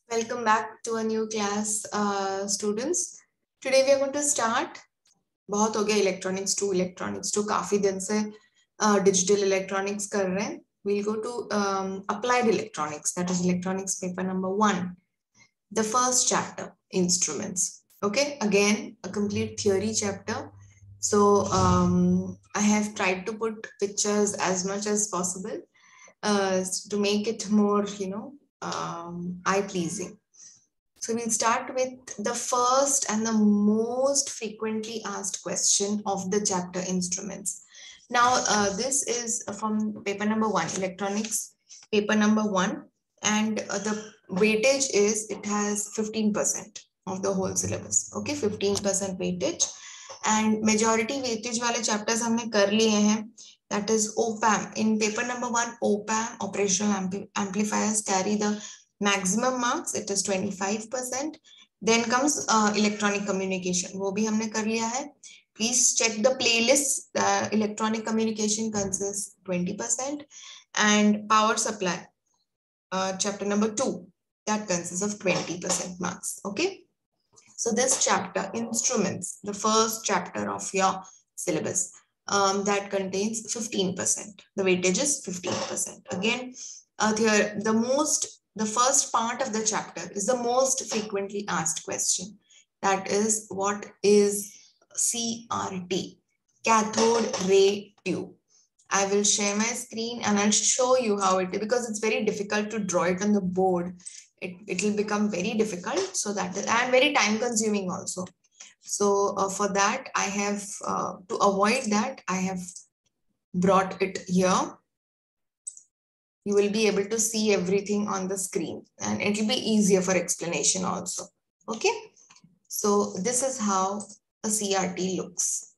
Welcome back to a new class, students. Today we are going to start. बहुत हो गया electronics 2 काफी दिन से digital electronics कर रहे हैं. We'll go to applied electronics, that is electronics paper number 1. The first chapter, instruments. Okay, again a complete theory chapter. So I have tried to put pictures as much as possible to make it more, eye-pleasing. So we'll start with the first and the most frequently asked question of the chapter instruments. Now, this is from paper number 1, electronics, paper number 1, and the weightage is, it has 15% of the whole syllabus. Okay, 15% weightage, and majority weightage wale chapters हमने कर लिए हैं. That is OPAM. In paper number 1, OPAM, operational amplifiers, carry the maximum marks. It is 25%. Then comes electronic communication. वो भी हमने कर लिया है. Please check the playlist. Electronic communication consists 20%, and power supply, chapter number 2, that consists of 20% marks. Okay. So this chapter, instruments, the first chapter of your syllabus, that contains 15%. The weightage is 15%. Again, the first part of the chapter is the most frequently asked question. That is, what is CRT? Cathode ray tube. I will share my screen and I'll show you how it is, because it's very difficult to draw it on the board. It will become very difficult, so that is, and very time consuming also. So for that, I have, to avoid that, I have brought it here. You will be able to see everything on the screen, and it will be easier for explanation also. Okay. So this is how a CRT looks.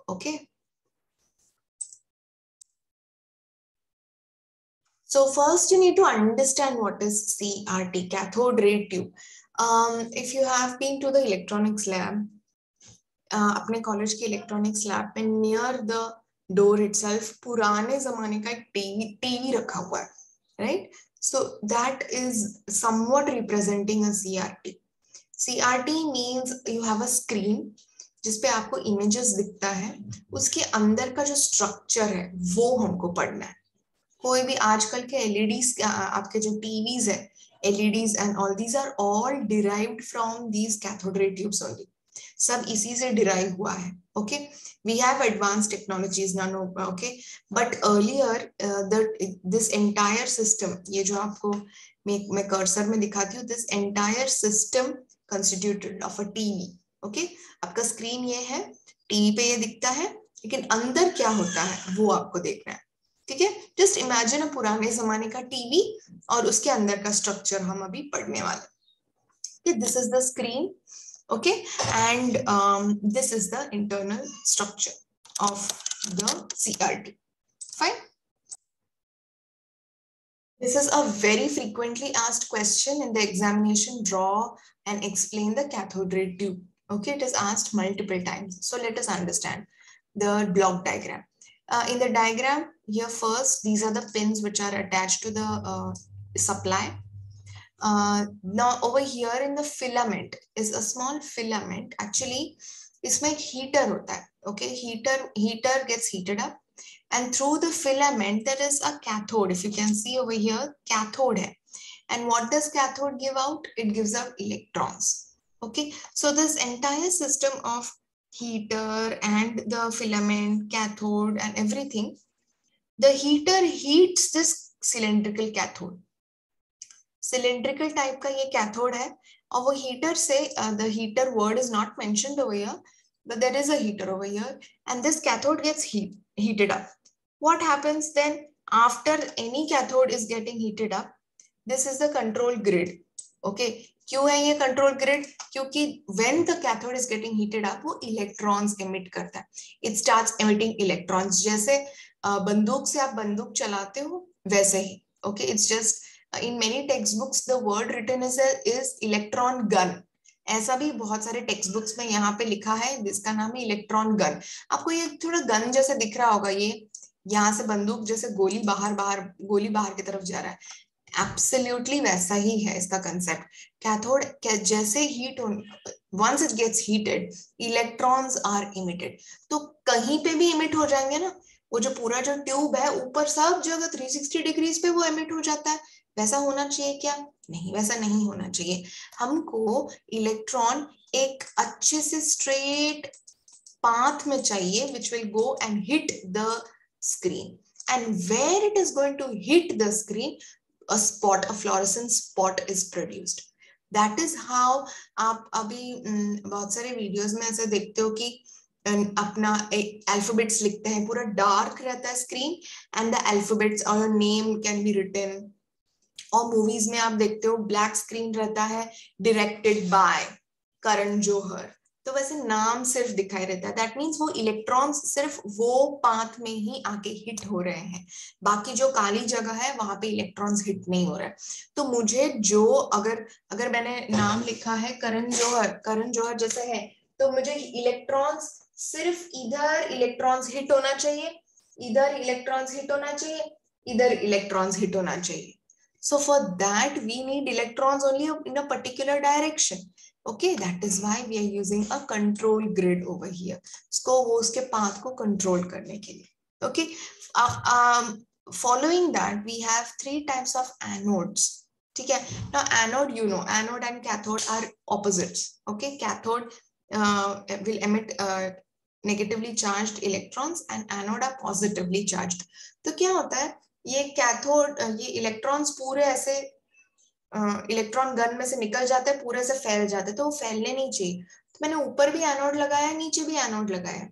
Okay. So first you need to understand what is CRT, cathode ray tube. If you have been to the electronics lab, अपने college के electronics lab में near the door itself पुराने ज़माने का एक TV रखा हुआ है, right? So that is somewhat representing a CRT. CRT means you have a screen जिसपे आपको images दिखता है, उसके अंदर का जो structure है वो हमको पढ़ना है. कोई भी आजकल के LEDs, आपके जो TVs है, LEDs and all, these are all derived from these cathode ray tubes only. सब इसी से derive हुआ है. Okay, we have advanced technologies now. Okay, but earlier this entire system, ये जो आपको मैं cursor में दिखाती हूँ, this entire system constituted of a TV. Okay, आपका screen ये है, TV पे ये दिखता है, लेकिन अंदर क्या होता है वो आपको देखना है. ठीक है, जस्ट इमेजिन पुराने जमाने का टीवी और उसके अंदर का स्ट्रक्चर हम अभी पढ़ने वाले. This is the screen. Okay, and this is the internal structure of the CRT. Fine. This is a very frequently asked question in the examination. Draw and explain the cathode ray tube. Okay, it is asked multiple times. So let us understand the block diagram. In the diagram here, first, these are the pins which are attached to the supply. Now over here in the filament is a small filament. Actually, इसमें एक heater होता है. Okay, heater gets heated up, and through the filament there is a cathode. If you can see over here, cathode hai. And what does cathode give out? It gives out electrons. Okay, so this entire system of heater and the filament, cathode and everything, the heater heats this cylindrical cathode. Cylindrical type का ये cathode है, और वो heater से, the heater word is not mentioned over here, but there is a heater over here, and this cathode gets heated up. What happens then after any cathode is getting heated up? This is the control grid. Okay, क्यों है ये control grid? क्योंकि when the cathode is getting heated up, वो electrons emit करता है. It starts emitting electrons. जैसे बंदूक से आप बंदूक चलाते हो वैसे ही. Okay, it's just in many textbooks the word written is electron gun. ऐसा भी बहुत सारे टेक्स्ट बुक्स में यहाँ पे लिखा है, जिसका नाम है इलेक्ट्रॉन गन. आपको ये थोड़ा गन जैसे दिख रहा होगा, ये यहाँ से बंदूक जैसे गोली बाहर की तरफ जा रहा है. एब्सोल्युटली वैसा ही है इसका कंसेप्ट। कैथोड जैसे heat once it gets heated electrons are emitted, तो कहीं पे भी इमिट हो जाएंगे ना, वो जो पूरा जो ट्यूब है ऊपर सब जगह 360 डिग्रीज पे वो इमिट हो जाता है। वैसा होना चाहिए क्या? नहीं, वैसा नहीं होना चाहिए। हमको इलेक्ट्रॉन एक अच्छे से स्ट्रेट path में चाहिए which will go and hit the screen, and where it is going to hit the screen a spot, a fluorescent spot is produced. That is how आप अभी बहुत सारे वीडियोस में ऐसे देखते हो कि अपना अल्फाबेट्स लिखते हैं, पूरा डार्क रहता है स्क्रीन एंड द अल्फाबेट्स और your name can be written. और मूवीज में आप देखते हो ब्लैक स्क्रीन रहता है, डायरेक्टेड बाय करण जौहर, तो वैसे नाम सिर्फ दिखाई रहता है। दैट मीन्स वो इलेक्ट्रॉन्स सिर्फ वो पाथ में ही आके हिट हो रहे हैं, बाकी जो काली जगह है वहां पे इलेक्ट्रॉन्स हिट नहीं हो रहा है। तो मुझे जो अगर मैंने नाम लिखा है करण जौहर जैसा है, तो मुझे इलेक्ट्रॉन्स सिर्फ इधर इलेक्ट्रॉन्स हिट होना चाहिए, इधर इलेक्ट्रॉन्स हिट होना चाहिए, इधर इलेक्ट्रॉन्स हिट होना चाहिए। So for that we need electrons only in a particular direction. Okay, that is why we are using a control grid over here. इसको वो उसके path को control करने के लिए. Okay, following that we have 3 types of anodes. ठीक है? Now anode, you know, anode and cathode are opposites. Okay, cathode will emit negatively charged electrons and anode are positively charged. तो क्या होता है, ये कैथोड, ये इलेक्ट्रॉन्स पूरे ऐसे इलेक्ट्रॉन गन में से निकल जाते हैं, पूरे से फैल जाते हैं, तो वो फैलने नहीं चाहिए। तो मैंने ऊपर भी एनोड लगाया, नीचे भी एनोड लगाया।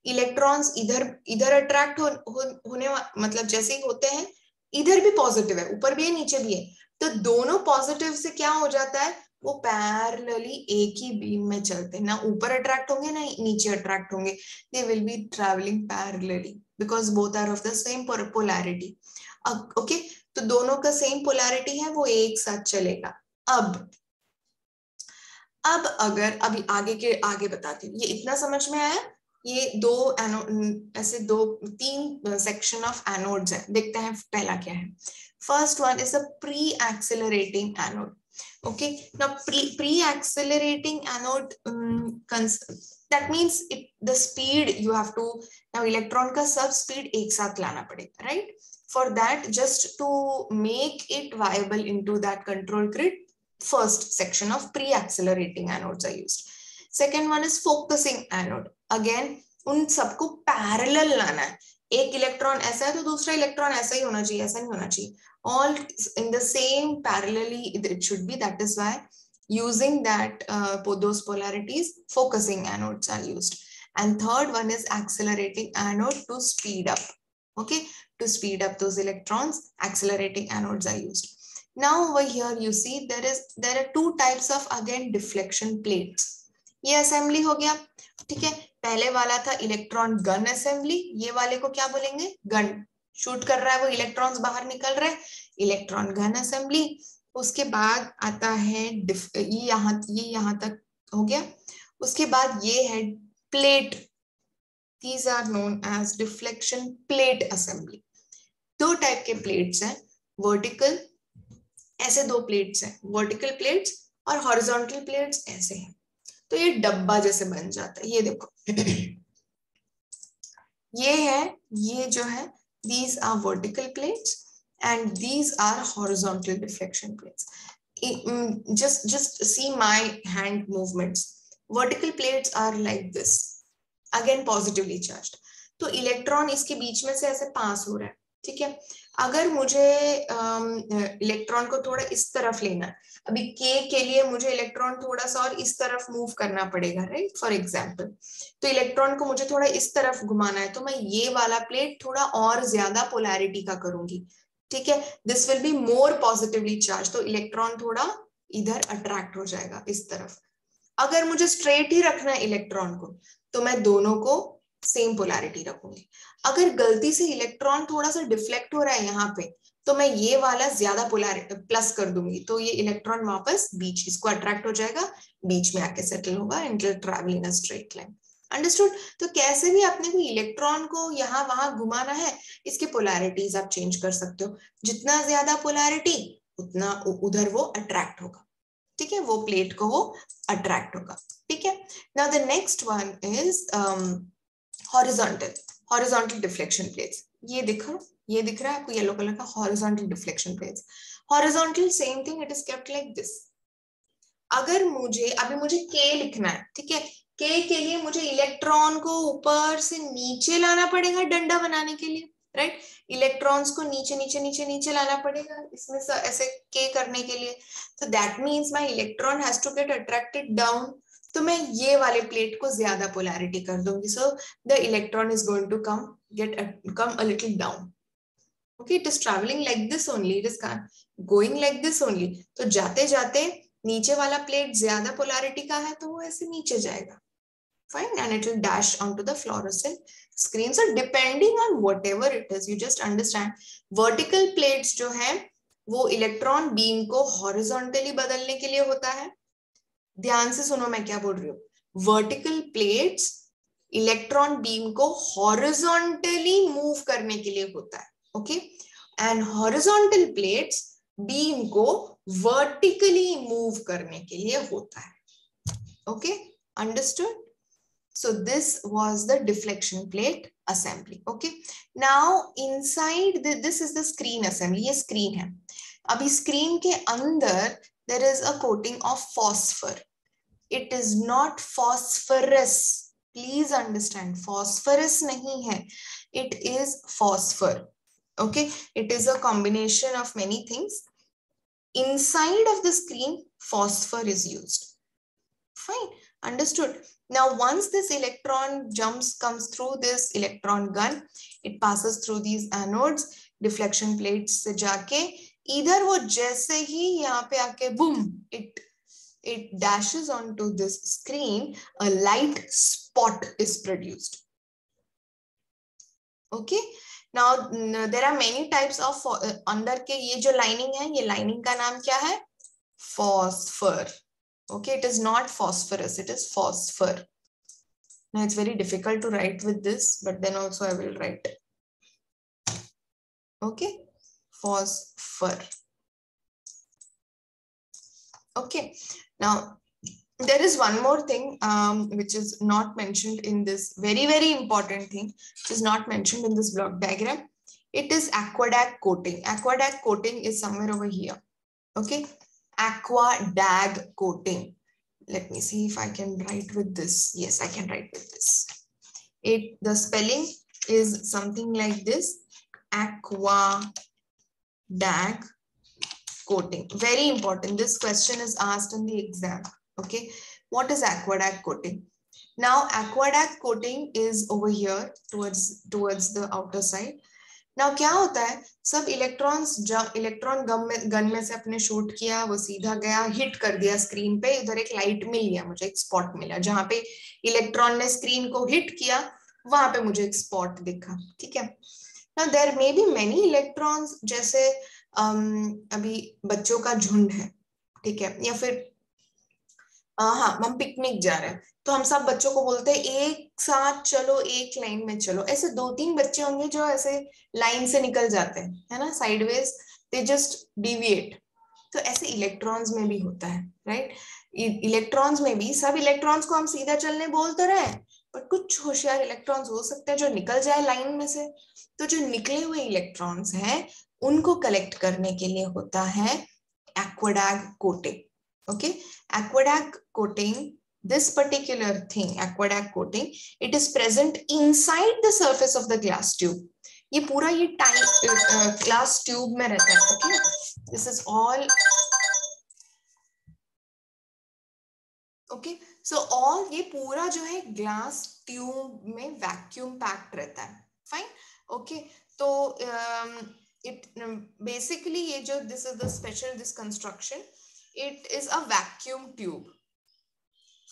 इलेक्ट्रॉन्स इधर अट्रैक्ट होने मतलब जैसे ही होते हैं, इधर भी पॉजिटिव है, ऊपर भी है नीचे भी है, तो दोनों पॉजिटिव से क्या हो जाता है, वो पैरेलली एक ही बीम में चलते हैं, ना ऊपर अट्रैक्ट होंगे ना नीचे अट्रैक्ट होंगे, they will be travelling parallelly because both are of the same polarity. Okay, तो दोनों का सेम पोलैरिटी है, वो एक साथ चलेगा। अब अगर अभी आगे बताती हूँ, ये इतना समझ में आया? ये ऐसे 3 सेक्शन ऑफ एनोड्स है। देखते हैं पहला क्या है। First one is a pre accelerating anode. Okay, now pre accelerating anode, that means the speed you have to, now electron का सब speed एक साथ लाना पड़ेगा, right? For that, just to make it viable into that control grid, first section of pre-accelerating anodes are used. Second one is focusing anode. Again, उन सबको parallel लाना है, एक इलेक्ट्रॉन ऐसा है तो दूसरा इलेक्ट्रॉन ऐसा ही होना चाहिए, ऐसा नहीं होना चाहिए, all in the same parallelly it should be. That is why using that those polarities, focusing anodes are used. And third one is accelerating anode to speed up. Okay, to speed up those electrons, accelerating anodes are used. Now over here you see there are 2 types of again deflection plates. ये assembly हो गया, ठीक है। पहले वाला था electron gun assembly, ये वाले को क्या बोलेंगे, गन शूट कर रहा है वो इलेक्ट्रॉन्स बाहर निकल रहे, इलेक्ट्रॉन गन असेंबली। उसके बाद आता है ये यहाँ तक हो गया। उसके बाद ये है plate, these are known as deflection plate assembly. 2 type के प्लेट्स हैं, वर्टिकल, ऐसे 2 प्लेट्स हैं, वर्टिकल प्लेट्स, और हॉरिजॉन्टल प्लेट्स ऐसे हैं। तो ये डब्बा जैसे बन जाता है, ये देखो ये है, ये जो है these are vertical plates and these are horizontal deflection plates. Just see my hand movements. Vertical plates are like this, again positively charged, तो इलेक्ट्रॉन इसके बीच में से ऐसे पास हो रहा है, ठीक है। अगर मुझे इलेक्ट्रॉन को थोड़ा इस तरफ लेना है, अभी के लिए मुझे इलेक्ट्रॉन थोड़ा सा और इस तरफ मूव करना पड़ेगा, राइट, फॉर एग्जांपल। तो इलेक्ट्रॉन को मुझे थोड़ा इस तरफ घुमाना है, तो मैं ये वाला प्लेट थोड़ा और ज्यादा पोलैरिटी का करूंगी, ठीक है। This will be more positively charge, तो इलेक्ट्रॉन थोड़ा इधर अट्रैक्ट हो जाएगा इस तरफ। अगर मुझे स्ट्रेट ही रखना है इलेक्ट्रॉन को, तो मैं दोनों को सेम पोलैरिटी रखूंगी। अगर गलती से इलेक्ट्रॉन थोड़ा सा डिफ्लेक्ट हो रहा है यहाँ पे, तो मैं ये वाला ज्यादा पोलैरिटी प्लस कर दूंगी, तो ये इलेक्ट्रॉन वापस बीच इसको अट्रैक्ट हो जाएगा, बीच में आके सेटल होगा and will travel in a straight line. Understood? तो कैसे भी आपने कोई इलेक्ट्रॉन को यहाँ वहां घुमाना है, इसके पोलैरिटीज आप चेंज कर सकते हो। जितना ज्यादा पोलैरिटी उतना उधर वो अट्रैक्ट होगा, ठीक है, वो प्लेट को वो अट्रैक्ट होगा, ठीक है। Now the next one is horizontal deflection plates. ये दिख रहा है आपको येलो कलर का horizontal deflection plates. Horizontal same thing, it is kept like this. अगर मुझे K लिखना है, ठीक है, K के लिए मुझे इलेक्ट्रॉन को ऊपर से नीचे लाना पड़ेगा डंडा बनाने के लिए, राइट। इलेक्ट्रॉन्स को नीचे नीचे नीचे नीचे लाना पड़ेगा इसमें ऐसे K करने के लिए। तो that means my electron has to get attracted down. तो मैं ये वाले प्लेट को ज्यादा पोलैरिटी कर दूंगी, so the electron is going to come a little down. Okay, it is traveling like this only, it is going like this only. तो जाते जाते नीचे वाला प्लेट ज्यादा पोलैरिटी का है तो वो ऐसे नीचे जाएगा, fine, and it will dash onto the fluorescent screen. So depending on whatever it is, you just understand, vertical plates जो है वो इलेक्ट्रॉन बीम को हॉरिजॉन्टली बदलने के लिए होता है। ध्यान से सुनो मैं क्या बोल रही हूँ। वर्टिकल प्लेट्स इलेक्ट्रॉन बीम को हॉरिजॉन्टली मूव करने के लिए होता है, okay, and horizontal plates beam को वर्टिकली मूव करने के लिए होता है, okay, understood. So this was the deflection plate assembly. Okay. Now inside this is the screen assembly. ये screen है। अभी screen के अंदर there is a coating of phosphor. It is not phosphorus. Please understand. Phosphorus नहीं है. It is phosphor. Okay. It is a combination of many things. Inside of the screen, phosphor is used. Fine. Understood. Now, once this electron comes through this electron gun, it passes through these anodes, deflection plates से जाके इधर वो जैसे ही यहाँ पे आके boom, it dashes onto this screen, a light spot is produced. Okay. Now there are many types of अंदर के ये जो lining है, ये lining का नाम क्या है? Phosphor. Okay, it is not phosphorus, it is phosphor. Now it's very difficult to write with this, but then also I will write. Okay, phosphor. Okay, now there is one more thing which is not mentioned in this, very, very important thing, which is not mentioned in this block diagram. It is aquadag coating. Aquadag coating is somewhere over here. Okay. Aquadag coating. Let me see if I can write with this. Yes, I can write with this. The spelling is something like this. Aquadag coating. Very important. This question is asked in the exam. Okay. What is aquadag coating? Now, aquadag coating is over here towards the outer side. Now क्या होता है, सब electron gun में से अपने shoot किया, वो सीधा गया, हिट कर दिया स्क्रीन पे, इधर एक लाइट मिल गया, मुझे एक स्पॉट मिला, जहां पे इलेक्ट्रॉन ने स्क्रीन को हिट किया वहां पे मुझे एक स्पॉट दिखा, ठीक है। Now there may be many electrons, जैसे अभी बच्चों का झुंड है, ठीक है, या फिर हाँ हम पिकनिक जा रहे हैं तो हम सब बच्चों को बोलते हैं एक साथ चलो, एक लाइन में चलो। ऐसे 2-3 बच्चे होंगे जो ऐसे लाइन से निकल जाते हैं, है ना, साइडवेज, दे जस्ट डिविएट। तो ऐसे इलेक्ट्रॉन्स में भी होता है, राइट। इलेक्ट्रॉन्स में भी सब इलेक्ट्रॉन्स को हम सीधा चलने बोल तो रहे हैं, पर कुछ होशियार इलेक्ट्रॉन्स हो सकते हैं जो निकल जाए लाइन में से। तो जो निकले हुए इलेक्ट्रॉन्स हैं उनको कलेक्ट करने के लिए होता है aquadag coating. Okay, aquadag coating, this particular thing, aquadag coating, it is present inside the surface of the glass tube. ये पूरा ये glass tube में रहता है. Okay, this is all. Okay, so all ये पूरा जो है glass tube में vacuum packed रहता है. Fine. Okay, तो it basically ये जो this is the special this construction. It is a vacuum tube.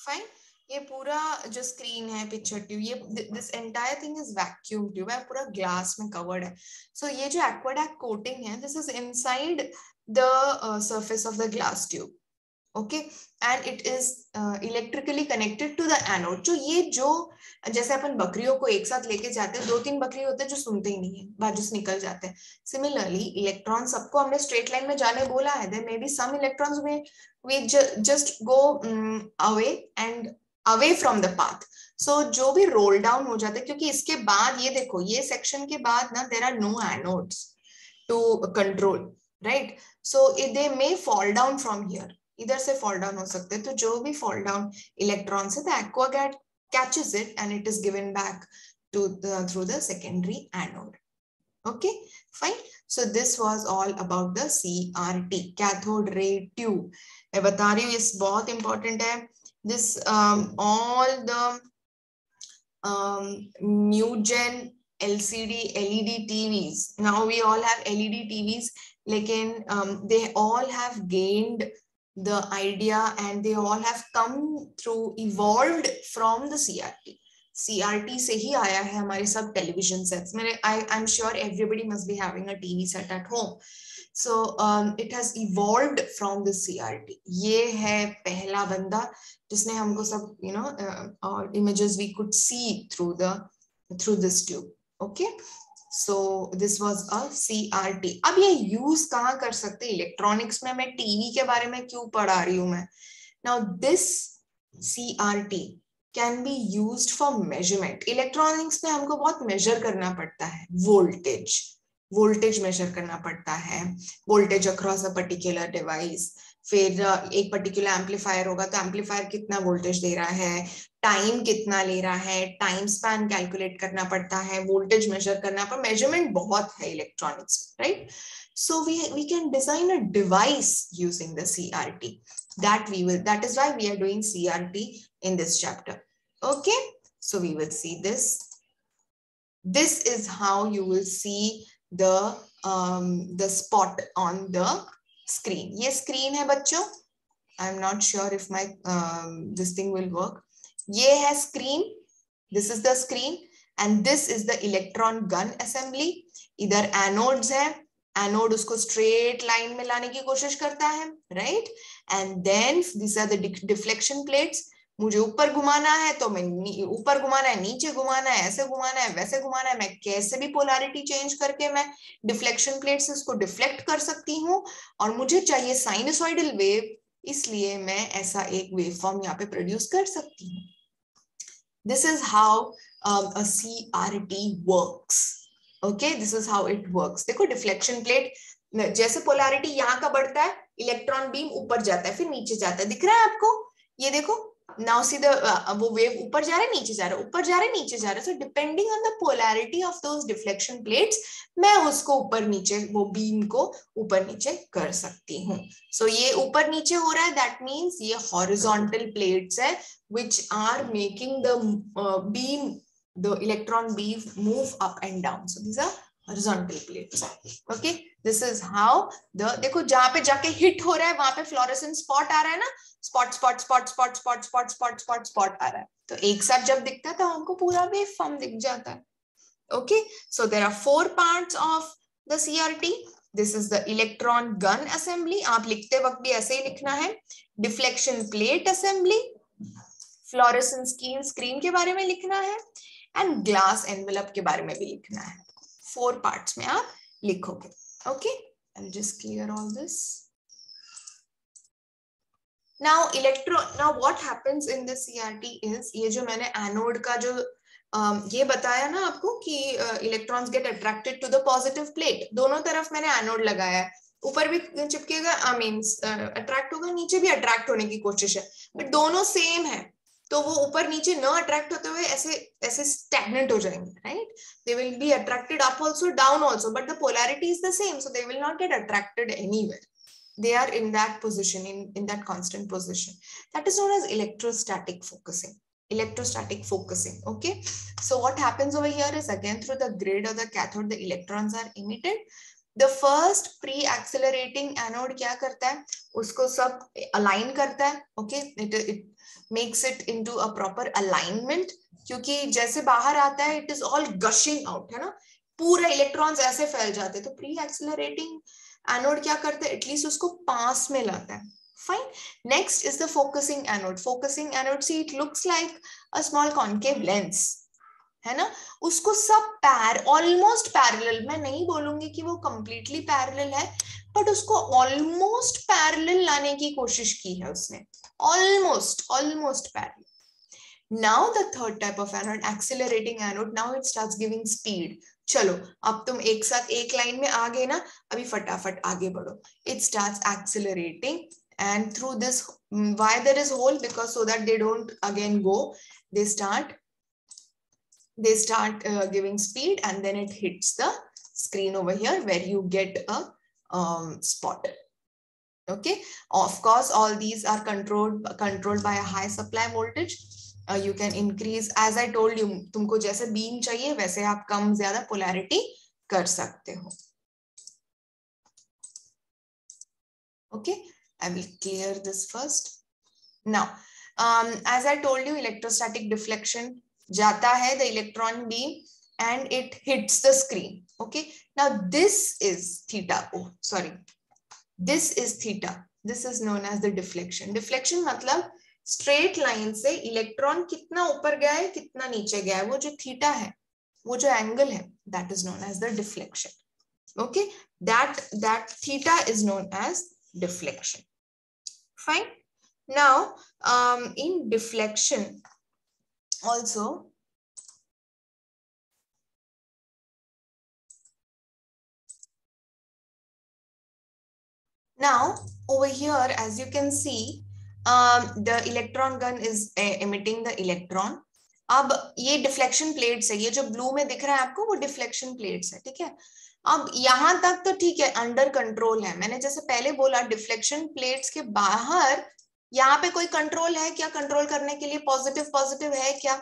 Fine. ये पूरा जो स्क्रीन है, पिक्चर ट्यूब, ये this entire thing is vacuum tube है, पूरा ग्लास में कवर्ड है. So ये जो aquadag coating है, this is inside the surface of the glass tube. Okay, and it is electrically connected to the anode. जो जैसे अपन बकरियों को एक साथ लेके जाते हैं, 2-3 बकरी होते हैं जो सुनते ही नहीं है, बाजुस निकल जाते हैं। सिमिलरली इलेक्ट्रॉन, सबको हमने स्ट्रेट लाइन में जाने बोला है, there may be some electrons में we just go away and away from the path. So जो भी रोल डाउन हो जाता है, क्योंकि इसके बाद ये देखो, ये सेक्शन के बाद ना there are no anodes to control, right? So they may fall down from here, इधर से फॉल डाउन हो सकते हैं। तो जो भी फॉल डाउन इलेक्ट्रॉन से, the aqua catches it and it is given back to through the secondary anode. Okay, fine. So this was all about the CRT, cathode ray tube. मैं बता रही हूँ, ये बहुत important है. This all the new gen LCD LED TVs, now we all have LED TVs, लेकिन they all have gained the idea and they all have come through, evolved from the CRT. CRT से ही आया है हमारे सब television sets. I'm sure everybody must be having a TV set at home. So it has evolved from the CRT. ये है पहला बंदा जिसने हमको सब images we could see through this tube. Okay. So this was a CRT. अब ये use कहाँ कर सकते हैं? इलेक्ट्रॉनिक्स में। मैं टीवी के बारे में क्यों पढ़ा रही हूँ मैं? Now this CRT can be used for measurement. Electronics में हमको बहुत मेजर करना पड़ता है, वोल्टेज मेजर करना पड़ता है, voltage across a particular device. फिर एक पर्टिकुलर एम्पलीफायर होगा तो एम्पलीफायर कितना वोल्टेज दे रहा है, टाइम कितना ले रहा है, टाइम स्पैन कैलकुलेट करना पड़ता है, वोल्टेज मेजर करना, पर मेजरमेंट बहुत है electronics, right? So we can design a device using the CRT. That is why we are doing CRT in this chapter. Okay, so we will see this. This is how you will see the spot on the screen. ये screen है बच्चों. I'm not sure if my this thing will work. ये है screen. This is the screen and this is the electron gun assembly. इधर anodes है. Anode उसको straight line में लाने की कोशिश करता है, right? And then these are the deflection plates. मुझे ऊपर घुमाना है तो मैं ऊपर घुमाना है, नीचे घुमाना है, ऐसे घुमाना है, वैसे घुमाना है, मैं कैसे भी पोलैरिटी चेंज करके मैं डिफ्लेक्शन प्लेट से उसको डिफ्लेक्ट कर सकती हूँ। और मुझे चाहिए साइनसॉइडल वेव, इसलिए मैं ऐसा एक वेव फॉर्म यहाँ पे प्रोड्यूस कर सकती हूँ। This is how a CRT works. Okay, this is how it works. देखो डिफ्लेक्शन प्लेट, जैसे पोलैरिटी यहाँ का बढ़ता है, इलेक्ट्रॉन बीम ऊपर जाता है, फिर नीचे जाता है, दिख रहा है आपको? ये देखो, now see the वो वेव ऊपर जा रहा है, नीचे जा रहा है, ऊपर जा रहा है, नीचे जा रहा है. So depending on the polarity of those deflection plates, मैं उसको ऊपर नीचे, वो बीम को ऊपर नीचे कर सकती हूँ. So ये ऊपर नीचे हो रहा है, that means ये horizontal plates है, which are making the beam, the electron beam move up and down. So these are horizontal plates. Okay, this is how the, देखो जहाँ पे जाके हिट हो रहा है वहां पे फ्लोरेसेंट स्पॉट आ रहा है ना, spot spot spot spot spot spot spot spot spot आ रहा है, तो एक साथ जब दिखता है तो हमको पूरा वेव फॉर्म दिख जाता है. Okay, so there are 4 parts of the CRT. This is the electron gun assembly. आप लिखते वक्त भी ऐसे ही लिखना है. Deflection plate assembly, fluorescence screen के बारे में लिखना है, and glass envelope के बारे में भी लिखना है. 4 parts में आप लिखोगे. Okay, I'll just clear all this. Now what happens in the CRT is, ये जो मैंने एनोड का जो ये बताया ना आपको कि electrons get attracted to the positive plate, दोनों तरफ मैंने एनोड लगाया है, ऊपर भी चिपकेगा, आई मीन अट्रैक्ट होगा, नीचे भी अट्रैक्ट होने की कोशिश है, बट दोनों सेम है, तो वो ऊपर नीचे न अट्रैक्ट होते हुए ऐसे ऐसे स्टैग्नेंट हो जाएंगे, right? They will be attracted up also, down also, but the polarity is the same, so they will not get attracted anywhere. They are in that position, in that constant position. That is known as electrostatic focusing. Electrostatic focusing. Okay, so what happens over here is, again through the grid or the cathode, the electrons are emitted. The first pre-accelerating anode क्या करता है, उसको सब align करता है. Okay, it makes it into a proper alignment, क्योंकि जैसे बाहर आता है, it is all gushing out, है ना, पूरा इलेक्ट्रॉन्स ऐसे फैल जाते हैं. तो pre-accelerating एनोड क्या करता है, एटलीस्ट उसको पास में लाता है, Fine. Next is the focusing anode. Focusing anode, see, it looks like a small concave lens, है ना? उसको सब ऑलमोस्ट पैरेलल, मैं नहीं बोलूंगी कि वो कंप्लीटली पैरेलल है, बट उसको ऑलमोस्ट पैरेलल लाने की कोशिश की है उसने, almost parallel. Now the third type of anode, accelerating anode. Now it starts giving speed. चलो अब तुम एक साथ एक लाइन में आ गए ना, अभी फटाफट आगे बढ़ो. It starts accelerating, and through this, why there is hole? Because so that they don't again go, they start giving speed, and then it hits the screen over here where you get a spot. Okay, of course all these are controlled by a high supply voltage. You can increase, as I told you, तुमको जैसे beam चाहिए वैसे आप कम ज्यादा polarity कर सकते हो. Okay, I will clear this first. Now, as I told you, electrostatic deflection जाता है the electron beam and it hits the screen. Okay, now this is theta. Oh, sorry, this is theta. This is known as the deflection. Deflection मतलब straight line से electron कितना ऊपर गया है कितना नीचे गया है, वो जो थीटा है, वो जो एंगल है, that is known as the deflection. Okay, that theta is known as deflection. Fine. Now in deflection also, now over here as you can see, the electron gun is emitting the electron. अब ये deflection plates है, ये जो blue में दिख रहा है आपको वो डिफ्लेक्शन प्लेट्स है. ठीक है, अब यहां तक तो ठीक है, अंडर कंट्रोल है. मैंने जैसे पहले बोला डिफ्लेक्शन प्लेट्स के बाहर यहाँ पे कोई कंट्रोल है क्या? कंट्रोल करने के लिए पॉजिटिव है क्या?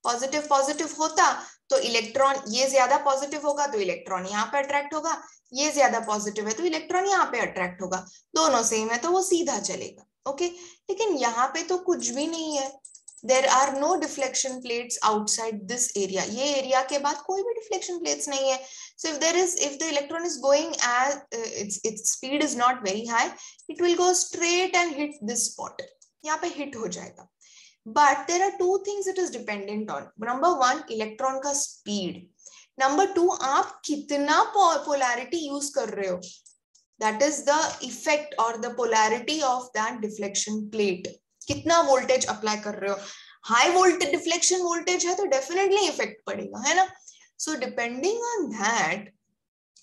पॉजिटिव होता तो इलेक्ट्रॉन, ये ज्यादा पॉजिटिव होगा तो इलेक्ट्रॉन यहाँ पे अट्रैक्ट होगा, ये ज्यादा पॉजिटिव है तो इलेक्ट्रॉन यहाँ पे अट्रैक्ट होगा, दोनों सेम है तो वो सीधा चलेगा. ओके, लेकिन यहाँ पे तो कुछ भी नहीं है. There are no deflection plates outside this area. ये एरिया के बाद कोई भी deflection plates नहीं है. So if the electron is going as its speed is not very high, it will go straight and hit this spot. यहाँ पे hit हो जाएगा. But there are two things it is dependent on. Number one, electron का speed. Number two, आप कितना polarity use कर रहे हो. That is the effect or the polarity of that deflection plate. कितना वोल्टेज अप्लाई कर रहे हो. हाई वोल्टेज डिफ्लेक्शन वोल्टेज है तो डेफिनेटली इफेक्ट पड़ेगा, है ना. So depending on that,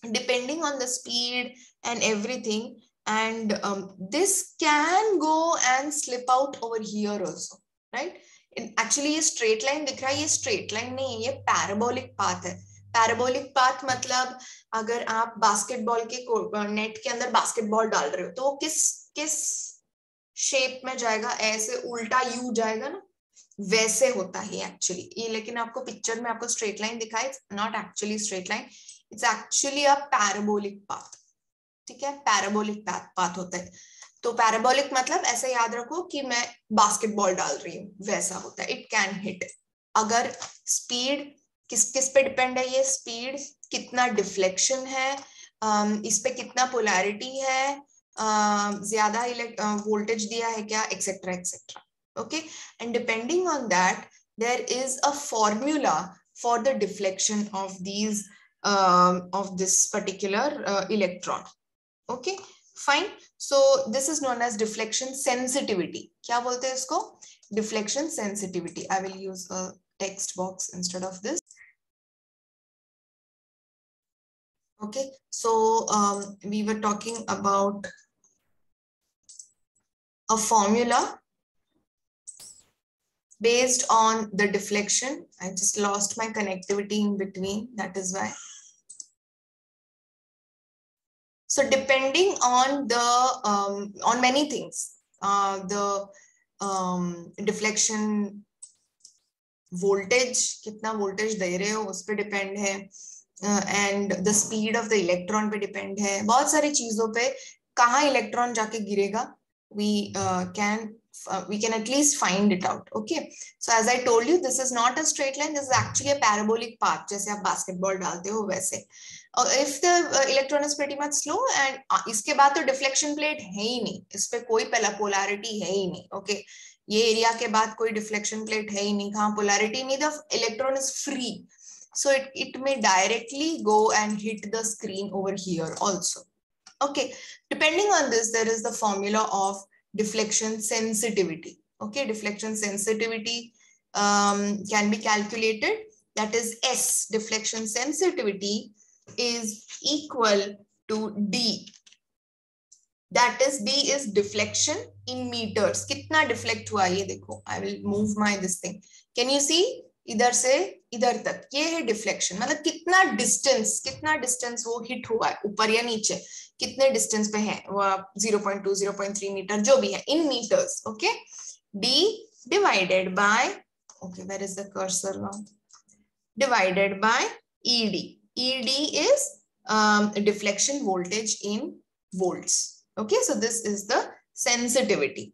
depending on the speed and everything, and this can go and slip out over here also, right. Actually ये स्ट्रेट लाइन दिख रहा है, ये स्ट्रेट लाइन नहीं है, ये पैराबोलिक पाथ है. पैराबोलिक पाथ मतलब अगर आप बास्केटबॉल के नेट के अंदर बास्केटबॉल डाल रहे हो तो वो किस शेप में जाएगा, ऐसे उल्टा यू जाएगा ना, वैसे होता है एक्चुअली ये. लेकिन आपको पिक्चर में आपको स्ट्रेट लाइन दिखाई, it's not actually straight line, it's actually a parabolic path. ठीक है, पैराबोलिक पाथ होता है. तो पैराबोलिक मतलब ऐसे याद रखो कि मैं बास्केटबॉल डाल रही हूँ, वैसा होता है. It can hit. अगर स्पीड किस पे डिपेंड है, ये स्पीड, कितना डिफ्लेक्शन है, इस पे कितना पोलैरिटी है, ज्यादा वोल्टेज दिया है क्या, etcetera etcetera. Okay, and depending on that there is a formula for the deflection of these of this particular electron. Okay, fine. So this is known as deflection sensitivity. क्या बोलते हैं इसको? Deflection sensitivity. I will use a text box instead of this. Okay, so we were talking about a formula based on the deflection. I just lost my connectivity in between, that is why. So depending on the on many things, the deflection voltage, कितना voltage दे रहे हो उस पे depend है, and the speed of the electron पे depend है. बहुत सारी चीजों पे कहाँ electron जाके गिरेगा, we can at least find it out. Okay, so as I told you, this is not a straight line, this is actually a parabolic path. जैसे आप basketball डालते हो वैसे. if the electron is pretty much slow and इसके बाद तो deflection plate है ही नहीं, इस पे कोई polarity है ही नहीं. Okay, ये एरिया के बाद कोई डिफ्लेक्शन प्लेट है ही नहीं, कहाँ पोलैरिटी नहीं, the electron is free, so it may directly go and hit the screen over here also. Okay, depending on this there is the formula of deflection sensitivity. Okay, deflection sensitivity can be calculated, that is S, deflection sensitivity is equal to D, that is D is deflection in meters. कितना deflect हुआ ये देखो, I will move my this thing, can you see, इधर से इधर तक ये है डिफ्लेक्शन, मतलब कितना डिस्टेंस वो हिट हुआ है, ऊपर या नीचे, कितने डिस्टेंस पे है वो, 0.2 0.3 मीटर जो भी है in meters. Okay, D divided by, okay where is the cursor now, divided by ED. ED is deflection voltage in volts. Okay, so this is the sensitivity.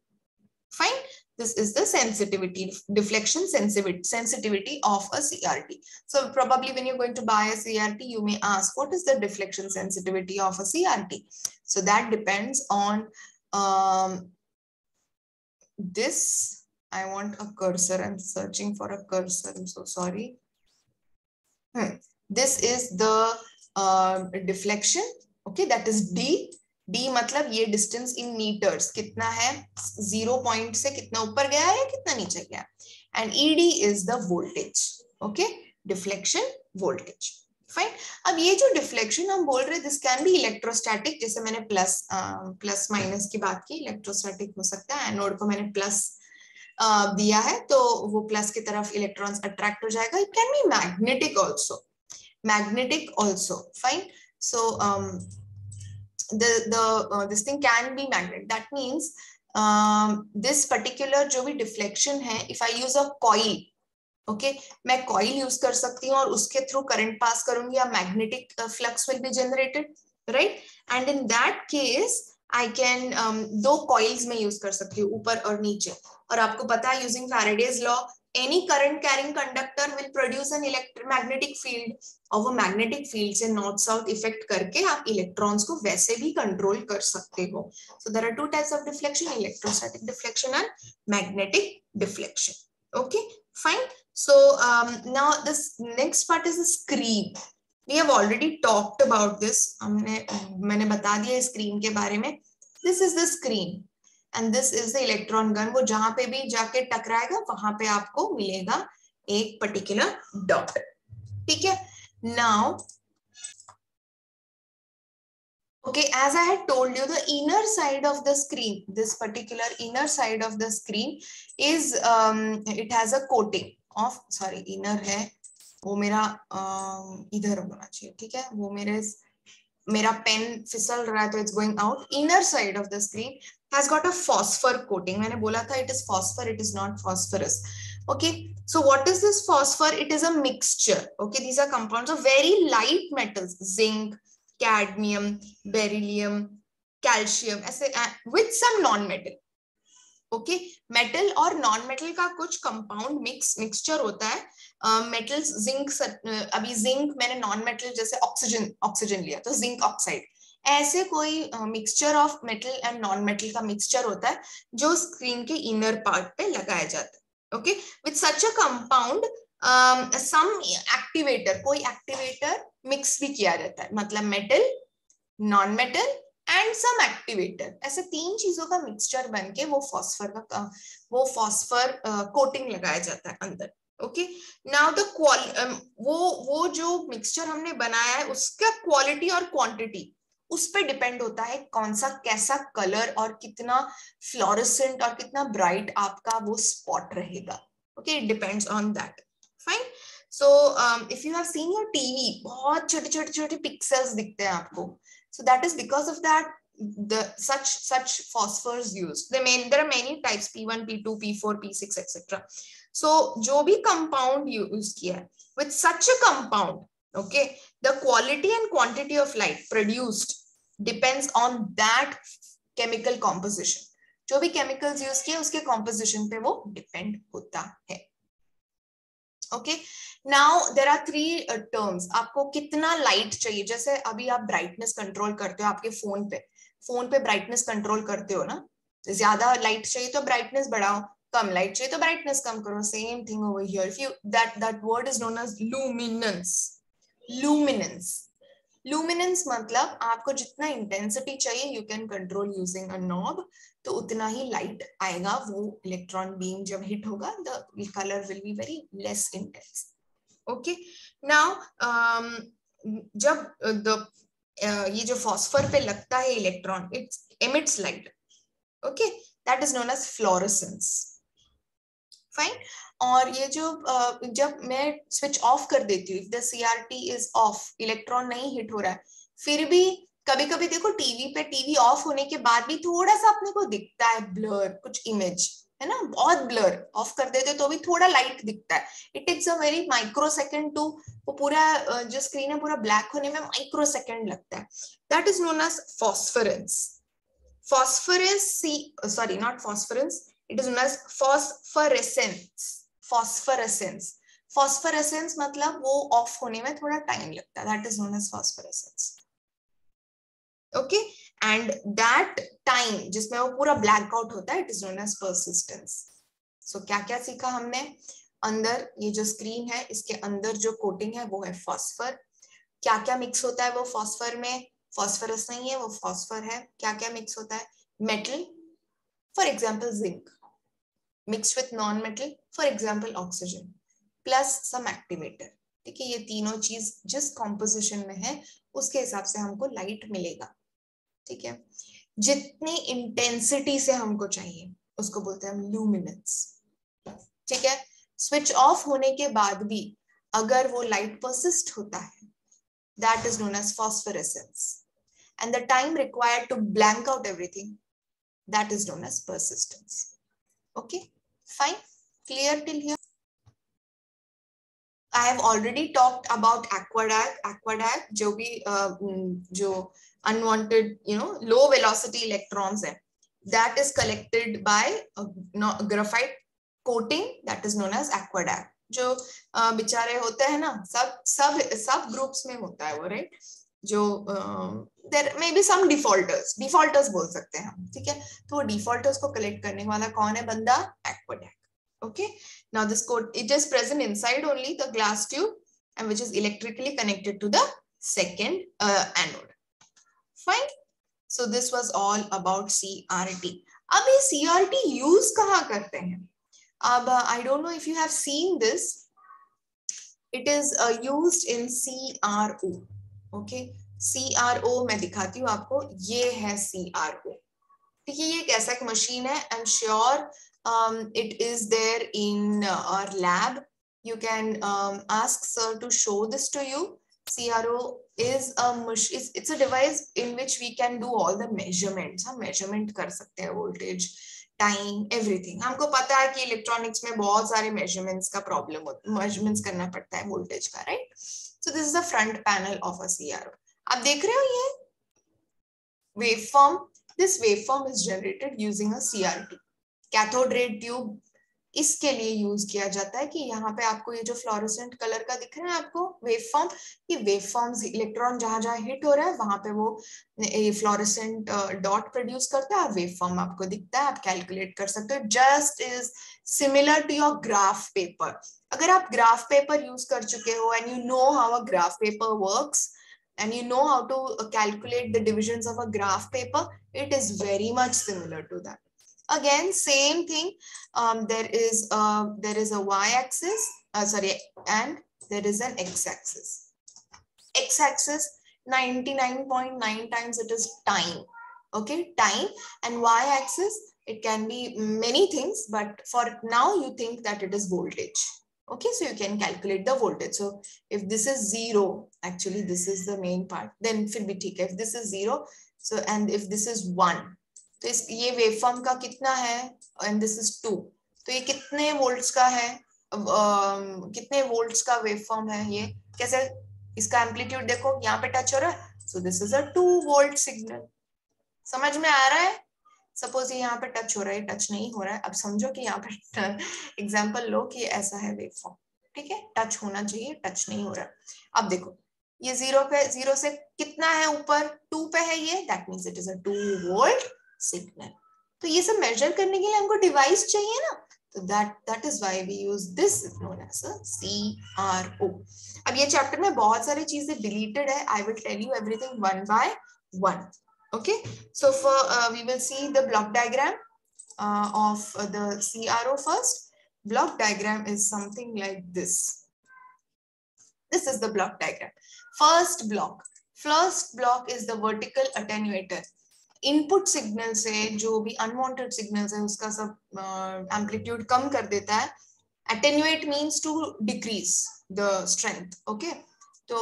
Fine, this is the sensitivity, deflection sensitivity of a CRT. So probably when you're going to buy a CRT, you may ask, what is the deflection sensitivity of a CRT? So that depends on this. I want a cursor, I'm searching for a cursor, I'm so sorry. This is the deflection, okay, that is D. D मतलब ये distance in metres कितना है, 0 point से कितना ऊपर गया है या कितना नीचे गया, and ED is the voltage. Okay, deflection voltage. Fine, अब ये जो डिफ्लेक्शन हम बोल रहे हैं, दिस कैन बी इलेक्ट्रोस्टैटिक, जैसे मैंने प्लस माइनस की बात की, इलेक्ट्रोस्टैटिक हो सकता है, एनोड को मैंने प्लस दिया है तो वो प्लस की तरफ इलेक्ट्रॉन्स अट्रैक्ट हो जाएगा. It can be magnetic also, fine. So this thing can be magnet. That means this particular जो भी deflection है, if I use a coil, okay, मैं coil use कर सकती हूँ और उसके through current pass करूंगी, या magnetic flux will be generated, right? And in that case I can दो coils में use कर सकती हूँ, ऊपर और नीचे. और आपको पता है using Faraday's law, any current carrying conductor will produce an electromagnetic field, और वो मैग्नेटिक फील्ड से नॉर्थ साउथ इफेक्ट करके आप इलेक्ट्रॉन्स को वैसे भी कंट्रोल कर सकते हो. So there are two types of deflection, electrostatic deflection and magnetic deflection. Okay, fine. So now this next part is the screen. We have already talked about this, मैंने बता दिया स्क्रीन के बारे में. This is the screen and this is the electron gun. वो जहां पे भी जाके टकराएगा वहां पे आपको मिलेगा एक पर्टिकुलर डॉट. ठीक है. Now, okay, as I had told you, the inner side of the screen, this particular inner side of the screen is, it has a coating of, sorry, inner है, वो मेरा इधर होना चाहिए, ठीक है, वो मेरा पेन फिसल रहा है तो it's going out. Inner side of the screen has got a phosphor coating. मैंने बोला था it is phosphor, it is not phosphorus. Okay, so what is this phosphor? It is a mixture. Okay, these are compounds of very light metals, zinc, cadmium, beryllium, calcium, ऐसे with some non-metal. Okay, metal और non metal का कुछ compound mixture होता है. Metals zinc, अभी zinc मैंने non metal जैसे oxygen लिया तो जिंक ऑक्साइड, ऐसे कोई mixture of metal and non metal का मिक्सचर होता है जो स्क्रीन के इनर पार्ट पे लगाया जाता है. Okay, with such a compound some activator, कोई एक्टिवेटर मिक्स भी किया जाता है, मतलब metal, non metal and some activator, ऐसे तीन चीजों का मिक्सचर बनके वो फॉस्फर कोटिंग लगाया जाता है अंदर. ओके, नाउ द वो जो मिक्सचर हमने बनाया है उसका क्वालिटी और क्वांटिटी उस पे डिपेंड होता है कौन सा कैसा कलर और कितना फ्लोरेसेंट और कितना ब्राइट आपका वो स्पॉट रहेगा. Okay, it depends on that. Fine. So if you have seen your TV, बहुत छोटे छोटे पिक्सेल्स दिखते हैं आपको. So that is because of that such phosphors used. There are many types, P1, P2, P4, P6, etc. So जो भी compound use किया है, with such a compound, okay, the quality and quantity of light produced depends on that chemical composition. जो भी chemicals use किए उसके composition पे वो depend होता है. Okay, now there are 3 terms. आपको कितना लाइट चाहिए, जैसे अभी आप ब्राइटनेस कंट्रोल करते हो आपके फोन पे ब्राइटनेस कंट्रोल करते हो ना, ज्यादा लाइट चाहिए तो ब्राइटनेस बढ़ाओ, कम लाइट चाहिए तो ब्राइटनेस कम करो. Same thing over here. If you that word is known as luminance. Luminance luminance मतलब आपको जितना इंटेंसिटी चाहिए you can control using a knob, तो उतना ही लाइट आएगा. वो इलेक्ट्रॉन बीम जब हिट होगा the colour will be very less intense. Okay, now जब ये जो फॉस्फर पे लगता है electron, it emits light. Okay, that is known as fluorescence. Fine. और ये जो जब मैं स्विच ऑफ कर देती हूँ, if the CRT is of, electron नहीं हिट हो रहा है, फिर भी कभी कभी देखो टीवी ऑफ होने के बाद भी थोड़ा सा अपने को दिखता है ब्लर, कुछ इमेज है ना, बहुत ब्लर. ऑफ कर देते तो भी थोड़ा लाइट दिखता है. It takes a very microsecond to, वो पूरा जो स्क्रीन है पूरा ब्लैक होने में माइक्रो सेकेंड लगता है. That is known as phosphorescence. Sorry, not phosphorus, it is known as phosphorescence. Phosphorescence मतलब वो ऑफ होने में थोड़ा टाइम लगता है. That is known as phosphorescence. Okay, and that time जिसमें वो पूरा ब्लैक आउट होता है, it is known as persistence. So क्या क्या सीखा हमने? अंदर ये जो स्क्रीन है, इसके अंदर जो कोटिंग है वो है फॉस्फर. क्या क्या मिक्स होता है वो फॉस्फर में? फॉस्फरस नहीं है, वो फॉस्फर है. क्या क्या मिक्स होता है? Metal, for example zinc, mixed with non metal, for example oxygen, plus some activator. ठीक है, ये तीनों चीज जिस कॉम्पोजिशन में है उसके हिसाब से हमको लाइट मिलेगा. ठीक है, जितनी इंटेंसिटी से हमको चाहिए उसको बोलते हैं हम लुमिनेंस. ठीक है, स्विच ऑफ होने के बाद भी अगर वो लाइट परसिस्ट होता है, that is known as phosphorescence, and the time required to blank out everything, that is known as persistence. Okay, fine, clear till here? I have already talked about aquadag जो भी जो unwanted low velocity electrons है, that is collected by graphite coating, that is known as aquadag. जो बेचारे होते हैं ना, सब ग्रुप्स में होता है वो, राइट. जो there may be some defaulters बोल सकते हैं हम. ठीक है, तो वो डिफॉल्टर्स को कलेक्ट करने वाला कौन है बंदा? एक्वाडैग. Okay, now this code, it is present inside only the glass tube and which is electrically connected to the second anode. Fine. So this was all about CRT. अब ये CRT use कहाँ करते हैं? अब I don't know if you have seen this. It is used in CRO. Okay, CRO मैं दिखाती हूँ आपको. ये है CRO. ठीक है, ये एक ऐसा एक मशीन है. I'm sure it is there in our lab. You can ask sir to show this to you. CRO is a machine. It's a device in which we can do all the measurements. हम measurement कर सकते हैं, voltage, time, everything. हमको पता है कि electronics में बहुत सारे measurements का problem होता है, measurements करना पड़ता है voltage का, right? So this is the front panel of a CRO. आप देख रहे हो ये waveform. This waveform is generated using a CRT. Cathode ray tube इसके लिए यूज किया जाता है कि यहाँ पे आपको ये जो फ्लोरोसेंट कलर का दिख रहा है आपको वेवफॉर्म, ये वेवफॉर्म्स इलेक्ट्रॉन जहां जहां हिट हो रहा है वहां पे वो फ्लोरोसेंट डॉट प्रोड्यूस करता है और वेवफॉर्म आपको दिखता है. आप कैलकुलेट कर सकते हो. Just is similar to your graph paper. अगर आप ग्राफ पेपर यूज कर चुके हो and you know how a graph paper works and you know how to calculate the divisions of a graph paper, it is very much similar to that. Again, same thing. There is a y-axis, and there is an x-axis. X-axis 99.9 times it is time. Okay, time. And y-axis, it can be many things, but for now you think that it is voltage. Okay, so you can calculate the voltage. So if this is 0, actually this is the main part, then फिर भी ठीक है. If this is 0, so and if this is 1, तो इस ये waveform का कितना है, and this is 2, तो ये कितने वोल्ट्स का है, कितने वोल्ट्स का वेवफॉर्म है ये? कैसे इसका एम्पलीट्यूड देखो, यहाँ पे टच हो रहा है, so this is a 2 volt signal. समझ में आ रहा है? सपोज ये यहाँ पे टच हो रहा है, टच नहीं हो रहा है. अब समझो कि यहाँ पे एग्जांपल लो कि ऐसा है वेवफॉर्म. ठीक है, टच होना चाहिए, टच नहीं हो रहा। अब देखो ये 0 पे, 0 से कितना है ऊपर, 2 पे है ये, that means it is a 2 volt signal. तो ये सब मेजर करने के लिए हमको डिवाइस चाहिए ना, तो that is why we use this known as a CRO. अब ये चैप्टर में बहुत सारी चीजें डिलीटेड है, I will tell you everything one by one. Okay, so for we will see the block diagram of the CRO first. Block diagram is something like this. This is the block diagram. First block is the vertical attenuator. Input signal से जो भी unwanted signals है उसका सब amplitude कम कर देता है. Attenuate means to decrease the strength. Okay, तो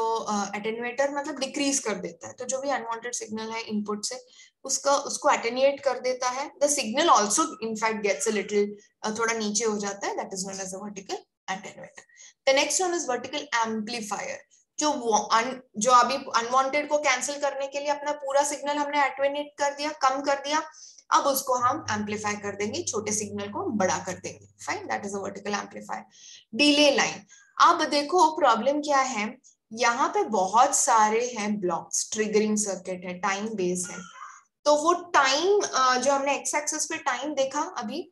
अटेन्यूएटर मतलब डिक्रीज कर देता है, तो जो भी अनवांटेड सिग्नल है इनपुट से उसको अटेन्यूएट कर देता है. The signal also in fact gets a little, थोड़ा नीचे हो जाता है. That is known as a vertical attenuator. The next one is vertical amplifier. जो अभी अनवांटेड को कैंसिल करने के लिए अपना पूरा सिग्नल हमने अटेन्यूएट कर दिया, कम कर दिया, अब उसको हम एम्पलीफाई कर देंगे, छोटे सिग्नल को बड़ा कर देंगे. Fine, that is a vertical amplifier. Delay line. अब देखो प्रॉब्लम क्या है, यहाँ पे बहुत सारे हैं ब्लॉक्स, ट्रिगरिंग सर्किट है, टाइम बेस है. तो वो टाइम जो हमने एक्स एक्सिस पे टाइम देखा अभी,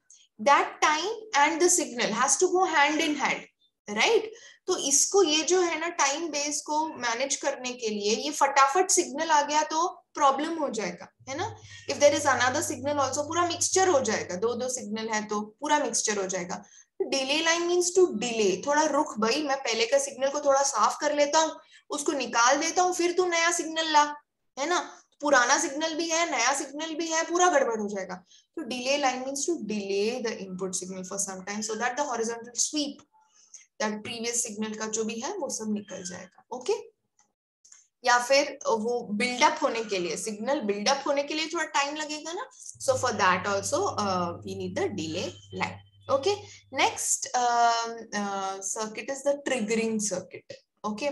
that time and the signal has to go hand in hand, right. तो इसको ये जो है ना टाइम बेस को मैनेज करने के लिए ये फटाफट सिग्नल आ गया तो प्रॉब्लम हो जाएगा, है ना. If there is another signal also पूरा मिक्सचर हो जाएगा, दो सिग्नल है तो पूरा मिक्सचर हो जाएगा. Delay line means to delay, थोड़ा रुक भाई, मैं पहले का सिग्नल को थोड़ा साफ कर लेता हूँ, उसको निकाल देता हूँ, फिर तू नया सिग्नल ला, है ना. पुराना सिग्नल भी है, नया सिग्नल भी है, पूरा गड़बड़ हो जाएगा. तो delay line means to delay the input signal for some time so that the horizontal sweep, that previous signal का जो भी है वो सब निकल जाएगा. ओके, या फिर वो बिल्डअप होने के लिए, सिग्नल बिल्डअप होने के लिए थोड़ा टाइम लगेगा ना, so for that also we need the delay line. Okay, next circuit is the triggering circuit. Okay,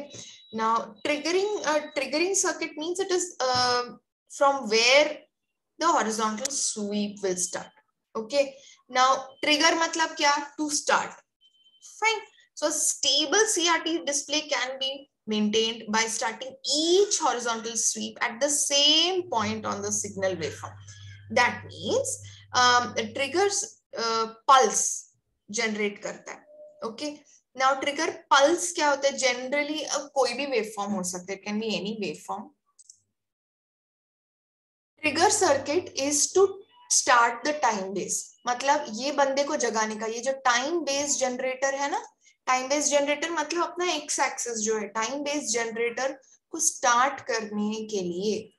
now triggering circuit means it is from where the horizontal sweep will start. Okay, now trigger matlab kya, to start. Fine. So stable CRT display can be maintained by starting each horizontal sweep at the same point on the signal waveform. That means triggers pulse generate करता है. Okay, now trigger pulse क्या होता है, generally कोई भी waveform हो सकता है, can be any waveform. Trigger circuit is to start the time base, मतलब ये बंदे को जगाने का. ये जो टाइम बेस जनरेटर है ना, टाइम बेस जनरेटर मतलब अपना एक्स एक्सिस जो है, टाइम बेस जनरेटर को स्टार्ट करने के लिए.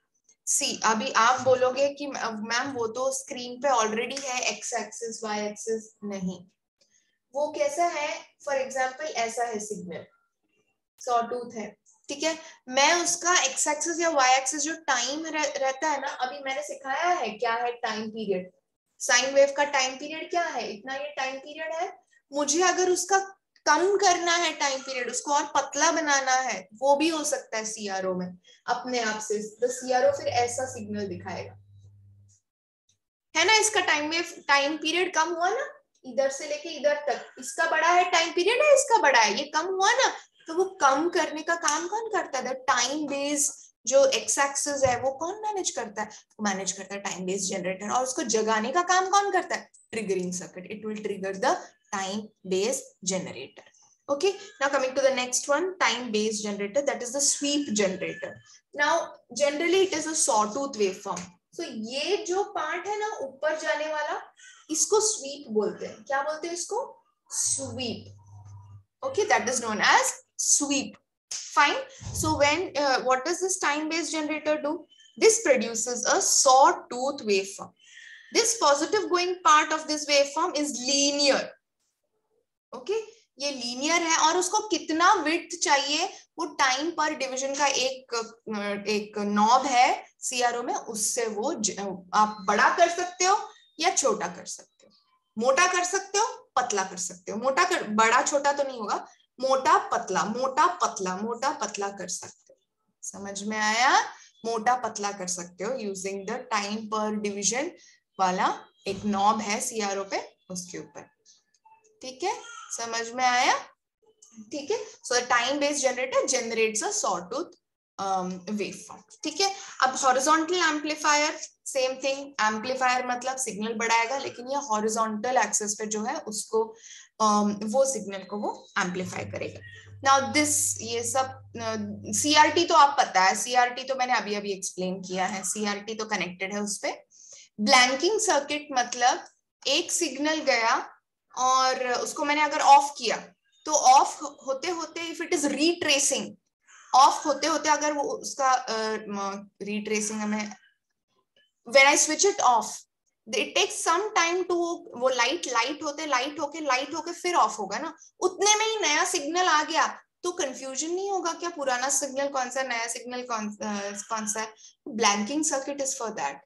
सी, अभी आप बोलोगे कि मैम वो तो स्क्रीन पे ऑलरेडी है एक्स एक्सिस वाई एक्सिस. नहीं, वो कैसा है, फॉर एग्जांपल ऐसा है सिग्नल, सॉ टूथ है, ठीक है. मैं उसका एक्स एक्सिस या वाई एक्सिस जो टाइम रहता है ना, अभी मैंने सिखाया है क्या है टाइम पीरियड. साइन वेव का टाइम पीरियड क्या है, इतना ये टाइम पीरियड है. मुझे अगर उसका कम करना है टाइम पीरियड, उसको और पतला बनाना है, वो भी हो सकता है सीआरओ में अपने आप से. तो सीआरओ फिर ऐसा सिग्नल दिखाएगा, है ना. इसका टाइम पीरियड कम हुआ ना, इधर से लेके इधर तक, इसका बड़ा है टाइम पीरियड है, इसका बड़ा है, ये कम हुआ ना, तो वो कम करने का काम कौन करता है, टाइम बेस जो एक्स एक्सिस है वो कौन मैनेज करता है, मैनेज करता है टाइम बेस जनरेटर. और उसको जगाने का काम कौन करता है, triggering circuit. It will trigger the time based generator. Okay, now coming to the next one, time based generator, that is the sweep generator. Now generally it is a sawtooth waveform. So ये जो part है ना ऊपर जाने वाला, इसको sweep बोलते हैं. क्या बोलते हैं इसको, sweep. Okay, that is known as sweep. Fine. So when what does this time based generator do? This produces a sawtooth waveform. This positive going part of this waveform is linear. Okay, ये linear है और उसको कितना width चाहिए, वो time पर division का एक नॉब है सीआरओ में, उससे वो आप बड़ा कर सकते हो या छोटा कर सकते हो, मोटा कर सकते हो, पतला कर सकते हो. बड़ा छोटा तो नहीं होगा, मोटा पतला, मोटा पतला, मोटा पतला कर सकते हो. समझ में आया, मोटा पतला कर सकते हो यूजिंग द टाइम पर डिवीजन वाला एक नॉब है सीआरओ पे, उसके ऊपर. ठीक है, समझ में आया. ठीक है. So a time based generator generates a sawtooth waveform. ठीक है. अब horizontal amplifier same thing. Amplifier मतलब सिग्नल बढ़ाएगा, लेकिन ये हॉरिजॉन्टल एक्सिस पे जो है उसको वो सिग्नल को वो एम्पलीफाई करेगा. नाउ दिस ये सब सीआरटी तो आप पता है, सीआरटी तो मैंने अभी अभी एक्सप्लेन किया है, सीआरटी तो कनेक्टेड है उस पे. ब्लैंकिंग सर्किट मतलब एक सिग्नल गया और उसको मैंने अगर ऑफ किया, तो ऑफ होते होते if it is retracing, of होते होते अगर वो उसका रीट्रेसिंग हमें when I switch it off, it takes some time to वो लाइट होके फिर ऑफ होगा ना, उतने में ही नया सिग्नल आ गया, तो कंफ्यूजन नहीं होगा क्या पुराना सिग्नल कौन सा, नया सिग्नल कौन सा है. Blanking circuit is for that,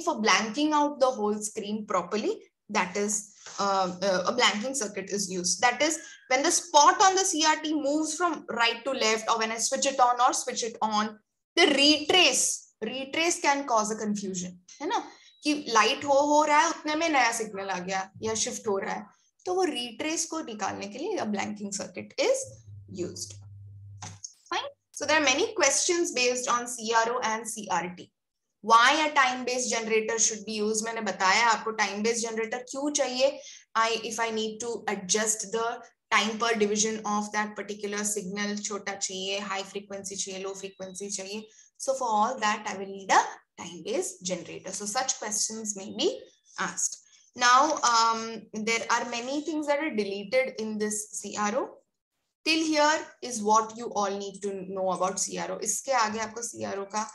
for blanking out the whole screen properly. That is a blanking circuit is used. That is when the spot on the CRT moves from right to left, or when I switch it on or switch it on, the retrace can cause a confusion, है ना, कि light हो रहा है उतने में नया signal आ गया या शिफ्ट हो रहा है, तो वो रिट्रेस को निकालने के लिए blanking circuit is used. Fine. So there are many questions based on CRO and CRT. Why a time based generator should be used, मैंने बताया आपको टाइम बेस्ड जनरेटर क्यों चाहिए. if I need to adjust the time per division of that particular signal, छोटा चाहिए, high frequency चाहिए, low frequency चाहिए, so for all that I will need a time based generator. So such questions may be asked. Now there are many things that are deleted in this CRO. Till here is what you all need to know about CRO. इसके आगे आपको CRO का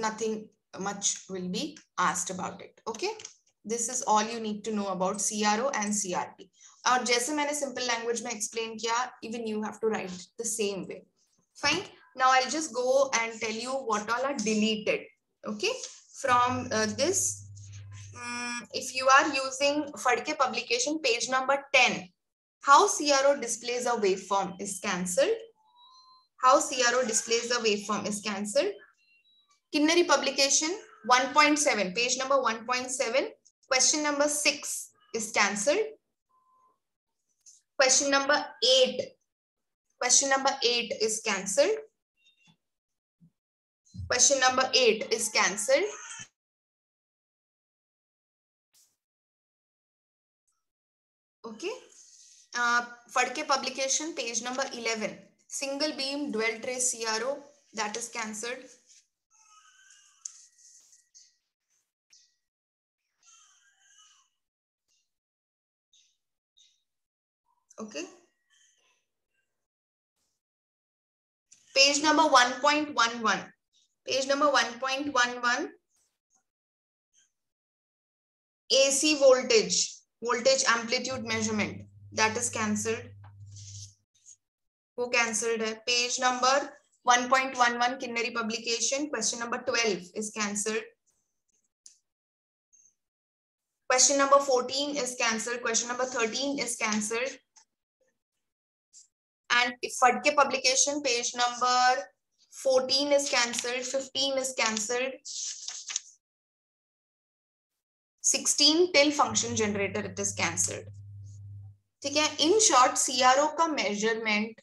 nothing much will be asked about it. Okay, this is all you need to know about CRO and CRT. और जैसे मैंने simple language में explain किया, even you have to write the same way. Fine. Now I'll just go and tell you what all are deleted. Okay, from this, if you are using Fadke publication page number 10, how CRO displays a waveform is cancelled. How CRO displays a waveform is cancelled. Kinnari publication 1.7, page number 1.7, question number 6 is cancelled. Question number 8 is cancelled. Question number 8 is cancelled. Okay. Fadke publication page number 11, single beam dual trace CRO, that is cancelled. Okay. Page number 1.11. Page number 1.11. AC voltage amplitude measurement, that is cancelled. Who cancelled है? Page number 1.11 Kinnari publication, question number 12 is cancelled. Question number 14 is cancelled. Question number 13 is cancelled. And Fadke publication page number 14 is cancelled. 15 is cancelled. 16 till function generator it is cancelled. ठीक है. In short, CRO का measurement,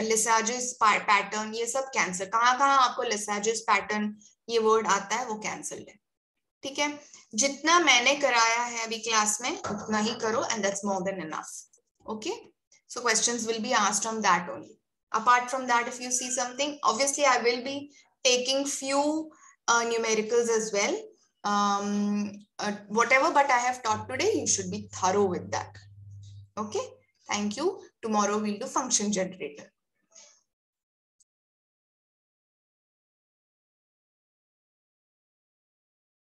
Lissajous pattern, ये सब cancel. कहाँ आपको Lissajous pattern ये word आता है वो cancelled है. ठीक है. जितना मैंने कराया है अभी क्लास में उतना ही करो, and that's more than enough. Okay. So questions will be asked on that only. Apart from that, if you see something, obviously I will be taking few numericals as well. Whatever but I have taught today, you should be thorough with that. Okay. Thank you. Tomorrow we'll do function generator.